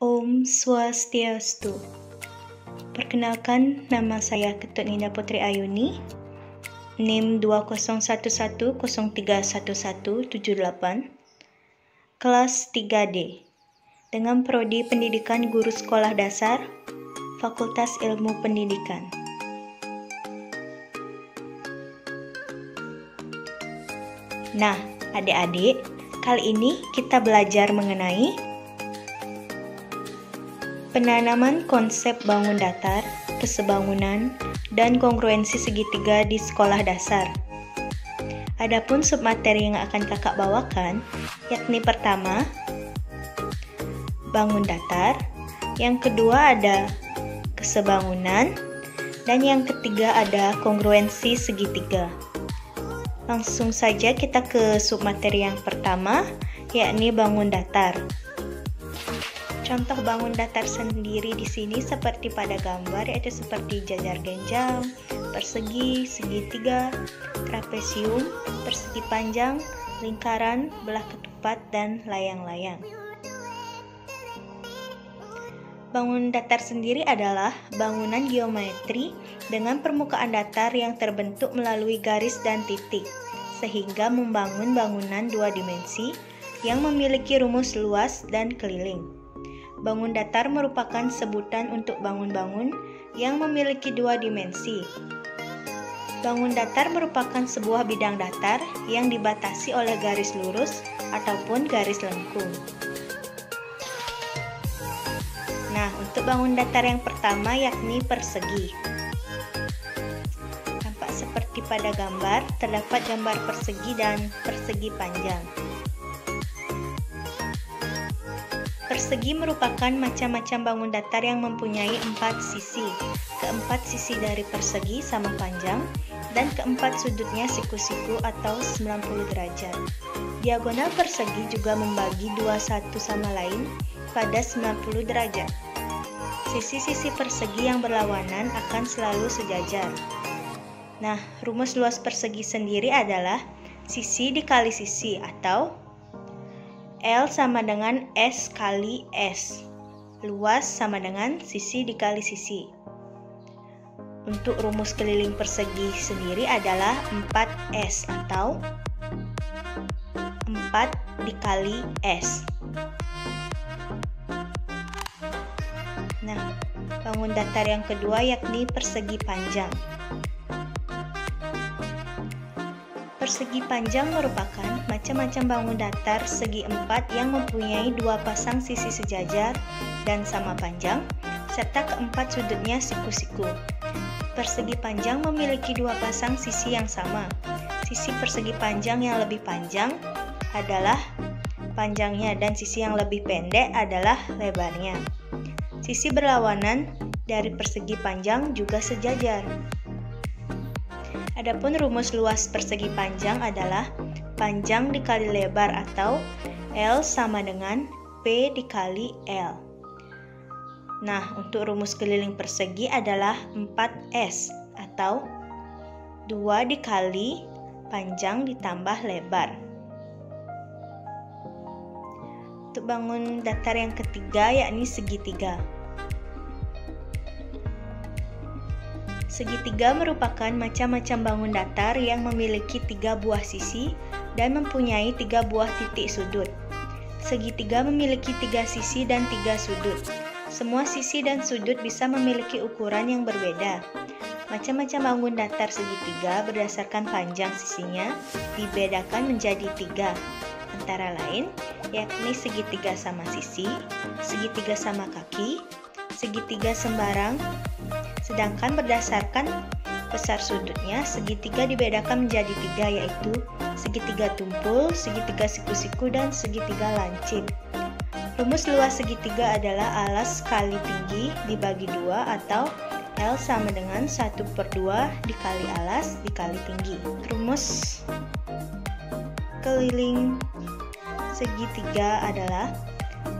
Om Swastiastu. Perkenalkan, nama saya Ketut Ninda Putri Ayuni, NIM 2011031178, kelas 3D, dengan prodi Pendidikan Guru Sekolah Dasar, Fakultas Ilmu Pendidikan. Nah, adik-adik, kali ini kita belajar mengenai penanaman konsep bangun datar, kesebangunan, dan kongruensi segitiga di sekolah dasar. Adapun submateri yang akan kakak bawakan, yakni pertama, bangun datar, yang kedua ada kesebangunan, dan yang ketiga ada kongruensi segitiga. Langsung saja kita ke submateri yang pertama, yakni bangun datar. Contoh bangun datar sendiri di sini seperti pada gambar, yaitu seperti jajar genjang, persegi, segitiga, trapesium, persegi panjang, lingkaran, belah ketupat, dan layang-layang. Bangun datar sendiri adalah bangunan geometri dengan permukaan datar yang terbentuk melalui garis dan titik, sehingga membangun bangunan dua dimensi yang memiliki rumus luas dan keliling. Bangun datar merupakan sebutan untuk bangun-bangun yang memiliki dua dimensi. Bangun datar merupakan sebuah bidang datar yang dibatasi oleh garis lurus ataupun garis lengkung. Nah, untuk bangun datar yang pertama yakni persegi. Tampak seperti pada gambar, terdapat gambar persegi dan persegi panjang. Persegi merupakan macam-macam bangun datar yang mempunyai 4 sisi. Keempat sisi dari persegi sama panjang, dan keempat sudutnya siku-siku atau 90 derajat. Diagonal persegi juga membagi dua satu sama lain pada 90 derajat. Sisi-sisi persegi yang berlawanan akan selalu sejajar. Nah, rumus luas persegi sendiri adalah sisi dikali sisi atau L sama dengan S kali S. Luas sama dengan sisi dikali sisi. Untuk rumus keliling persegi sendiri adalah 4S atau 4 dikali S. Nah, bangun datar yang kedua yakni persegi panjang. Persegi panjang merupakan macam-macam bangun datar segi empat yang mempunyai dua pasang sisi sejajar dan sama panjang, serta keempat sudutnya siku-siku. Persegi panjang memiliki dua pasang sisi yang sama. Sisi persegi panjang yang lebih panjang adalah panjangnya dan sisi yang lebih pendek adalah lebarnya. Sisi berlawanan dari persegi panjang juga sejajar. Adapun rumus luas persegi panjang adalah panjang dikali lebar atau L sama dengan P dikali L. Nah, untuk rumus keliling persegi adalah 4S atau 2 dikali panjang ditambah lebar. Untuk bangun datar yang ketiga yakni segitiga. Segitiga merupakan macam-macam bangun datar yang memiliki 3 buah sisi dan mempunyai 3 buah titik sudut. Segitiga memiliki 3 sisi dan 3 sudut. Semua sisi dan sudut bisa memiliki ukuran yang berbeda. Macam-macam bangun datar segitiga berdasarkan panjang sisinya dibedakan menjadi 3, antara lain yakni segitiga sama sisi, segitiga sama kaki, segitiga sembarang. Sedangkan berdasarkan besar sudutnya, segitiga dibedakan menjadi 3, yaitu segitiga tumpul, segitiga siku-siku, dan segitiga lancip. Rumus luas segitiga adalah alas kali tinggi dibagi 2 atau L sama dengan 1/2 dikali alas dikali tinggi. Rumus keliling segitiga adalah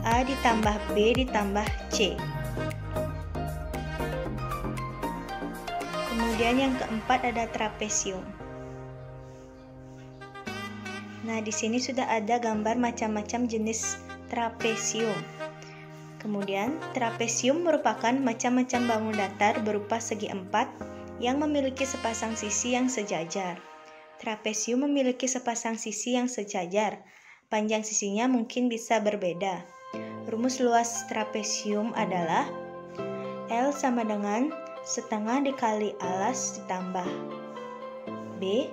A ditambah B ditambah C. Kemudian yang keempat ada trapesium. Nah, di sini sudah ada gambar macam-macam jenis trapesium. Kemudian, trapesium merupakan macam-macam bangun datar berupa segi empat yang memiliki sepasang sisi yang sejajar. Trapesium memiliki sepasang sisi yang sejajar. Panjang sisinya mungkin bisa berbeda. Rumus luas trapesium adalah L sama dengan setengah dikali alas ditambah B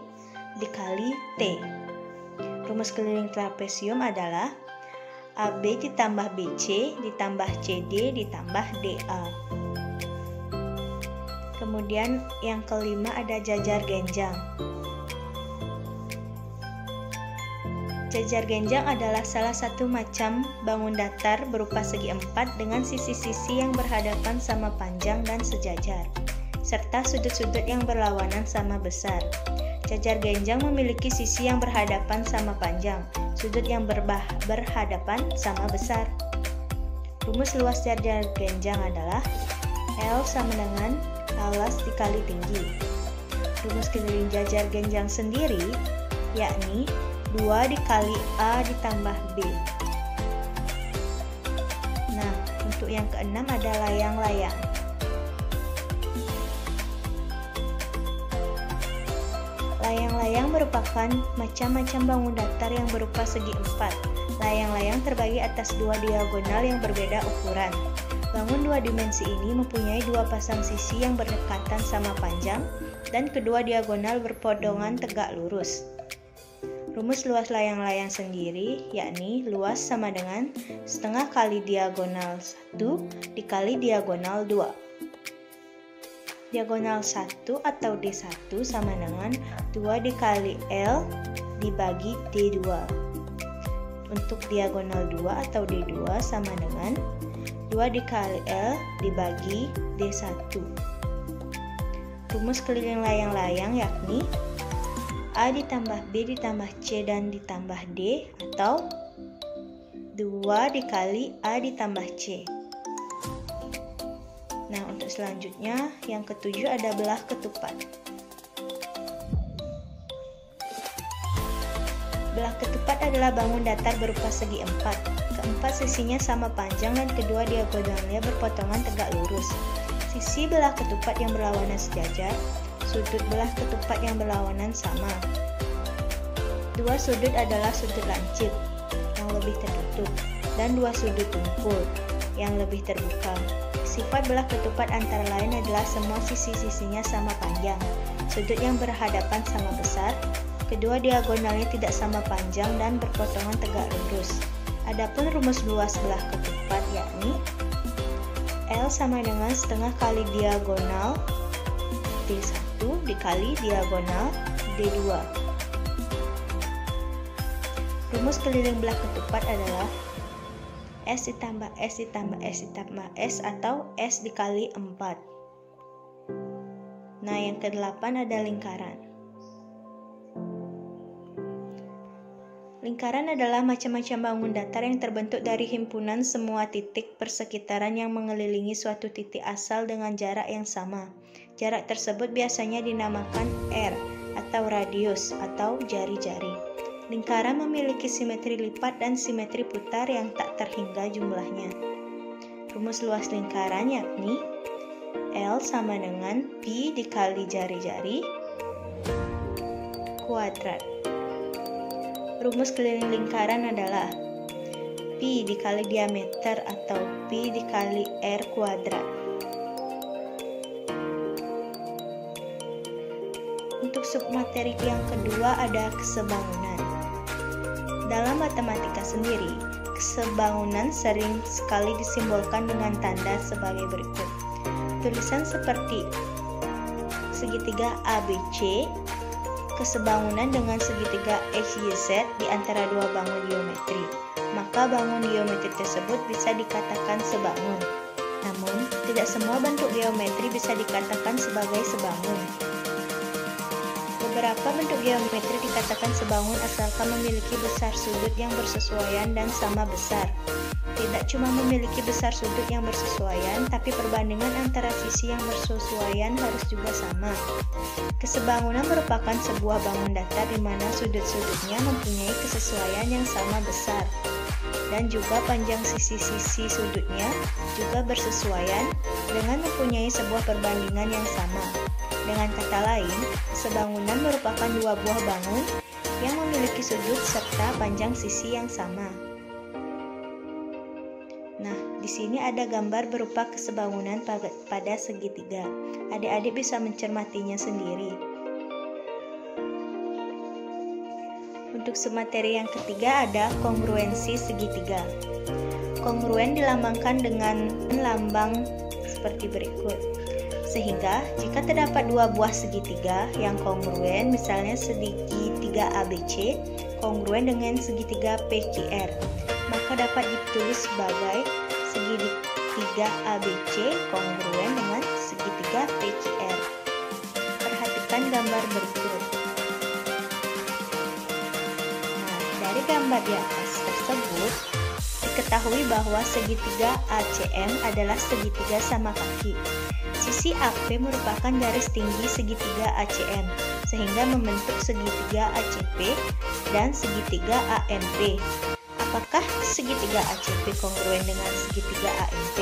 dikali T. Rumus keliling trapesium adalah AB ditambah BC ditambah CD ditambah DA. Kemudian yang kelima ada jajar genjang. Jajar genjang adalah salah satu macam bangun datar berupa segi empat dengan sisi-sisi yang berhadapan sama panjang dan sejajar, serta sudut-sudut yang berlawanan sama besar. Jajar genjang memiliki sisi yang berhadapan sama panjang, sudut yang berhadapan sama besar. Rumus luas jajar genjang adalah L sama dengan alas dikali tinggi. Rumus keliling jajar genjang sendiri yakni 2 dikali A ditambah B. Nah, untuk yang keenam ada layang-layang. Layang-layang merupakan macam-macam bangun datar yang berupa segi empat. Layang-layang terbagi atas dua diagonal yang berbeda ukuran. Bangun dua dimensi ini mempunyai dua pasang sisi yang berdekatan sama panjang dan kedua diagonal berpodongan tegak lurus. Rumus luas layang-layang sendiri yakni luas sama dengan setengah kali diagonal 1 dikali diagonal 2. Diagonal 1 atau D1 sama dengan 2 dikali L dibagi D2. Untuk diagonal 2 atau D2 sama dengan 2 dikali L dibagi D1. Rumus keliling layang-layang yakni A ditambah B ditambah C dan ditambah D atau 2 dikali A ditambah C. Nah, untuk selanjutnya yang ketujuh ada belah ketupat. Belah ketupat adalah bangun datar berupa segi empat. Keempat sisinya sama panjang dan kedua diagonalnya berpotongan tegak lurus. Sisi belah ketupat yang berlawanan sejajar, sudut belah ketupat yang berlawanan sama. Dua sudut adalah sudut lancip yang lebih tertutup dan dua sudut tungkul yang lebih terbuka. Sifat belah ketupat antara lain adalah semua sisi-sisinya sama panjang, sudut yang berhadapan sama besar, kedua diagonalnya tidak sama panjang dan berpotongan tegak lurus. Adapun rumus luas belah ketupat yakni L sama dengan setengah kali diagonal D1 dikali diagonal D2. Rumus keliling belah ketupat adalah S ditambah S ditambah S ditambah S atau S dikali 4. Nah, yang ke-8 ada lingkaran. Lingkaran adalah macam-macam bangun datar yang terbentuk dari himpunan semua titik persekitaran yang mengelilingi suatu titik asal dengan jarak yang sama. Jarak tersebut biasanya dinamakan R atau radius atau jari-jari. Lingkaran memiliki simetri lipat dan simetri putar yang tak terhingga jumlahnya. Rumus luas lingkaran yakni L sama dengan Pi dikali jari-jari kuadrat. Rumus keliling lingkaran adalah Pi dikali diameter atau Pi dikali R kuadrat. Untuk submateri yang kedua ada kesebangunan. Dalam matematika sendiri, kesebangunan sering sekali disimbolkan dengan tanda sebagai berikut. Tulisan seperti segitiga ABC, kesebangunan dengan segitiga XYZ di antara dua bangun geometri, maka bangun geometri tersebut bisa dikatakan sebangun. Namun, tidak semua bentuk geometri bisa dikatakan sebagai sebangun. Beberapa bentuk geometri dikatakan sebangun asalkan memiliki besar sudut yang bersesuaian dan sama besar. Tidak cuma memiliki besar sudut yang bersesuaian, tapi perbandingan antara sisi yang bersesuaian harus juga sama. Kesebangunan merupakan sebuah bangun datar di mana sudut-sudutnya mempunyai kesesuaian yang sama besar. dan juga panjang sisi-sisi sudutnya juga bersesuaian dengan mempunyai sebuah perbandingan yang sama. Dengan kata lain, sebangunan merupakan dua buah bangun yang memiliki sudut serta panjang sisi yang sama. Nah, di sini ada gambar berupa kesebangunan pada segitiga. Adik-adik bisa mencermatinya sendiri. Untuk materi yang ketiga ada kongruensi segitiga. Kongruen dilambangkan dengan lambang seperti berikut. Sehingga jika terdapat dua buah segitiga yang kongruen, misalnya segitiga ABC kongruen dengan segitiga PQR, maka dapat ditulis sebagai segitiga ABC kongruen dengan segitiga PQR. Perhatikan gambar berikut. Nah, dari gambar di atas tersebut diketahui bahwa segitiga ACM adalah segitiga sama kaki. Sisi AP merupakan garis tinggi segitiga ACM, sehingga membentuk segitiga ACP dan segitiga AMP. Apakah segitiga ACP kongruen dengan segitiga AMP?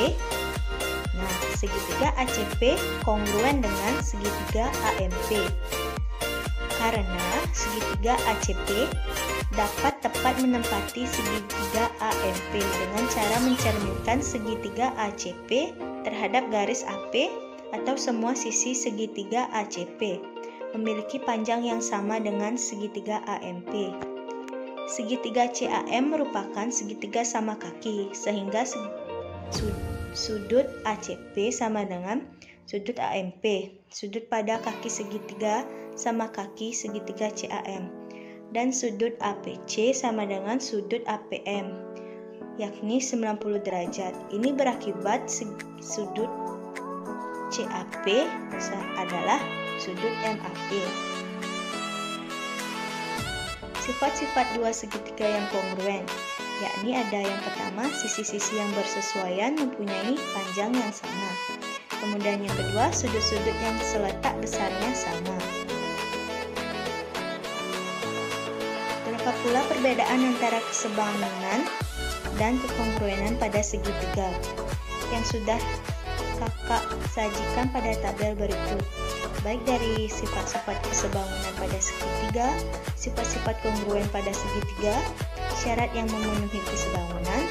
Nah, segitiga ACP kongruen dengan segitiga AMP. Karena segitiga ACP dapat tepat menempati segitiga AMP dengan cara mencerminkan segitiga ACP terhadap garis AP atau semua sisi segitiga ACP memiliki panjang yang sama dengan segitiga AMP. Segitiga CAM merupakan segitiga sama kaki, sehingga sudut ACP sama dengan sudut AMP. Sudut pada kaki segitiga sama kaki segitiga CAM. Dan sudut APC sama dengan sudut APM, yakni 90 derajat. Ini berakibat sudut CAP adalah sudut MAP. Sifat-sifat dua segitiga yang kongruen, yakni ada yang pertama, sisi-sisi yang bersesuaian mempunyai panjang yang sama. Kemudian yang kedua, sudut-sudut yang seletak besarnya sama. Berapa pula perbedaan antara kesebangunan dan kekongruenan pada segitiga yang sudah kakak sajikan pada tabel berikut, baik dari sifat-sifat kesebangunan pada segitiga, sifat-sifat kongruen pada segitiga, syarat yang memenuhi kesebangunan,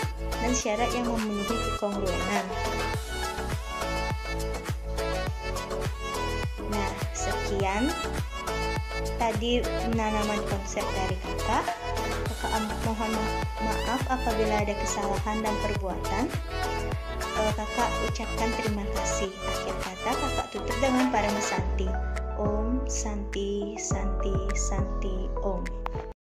dan syarat yang memenuhi kekongruenan. Nah, sekian tadi penanaman konsep dari kakak. Mohon maaf apabila ada kesalahan dan perbuatan. Kakak ucapkan terima kasih. Akhir kata kakak tutup dengan Parama Santi. Om Santi Santi Santi Om.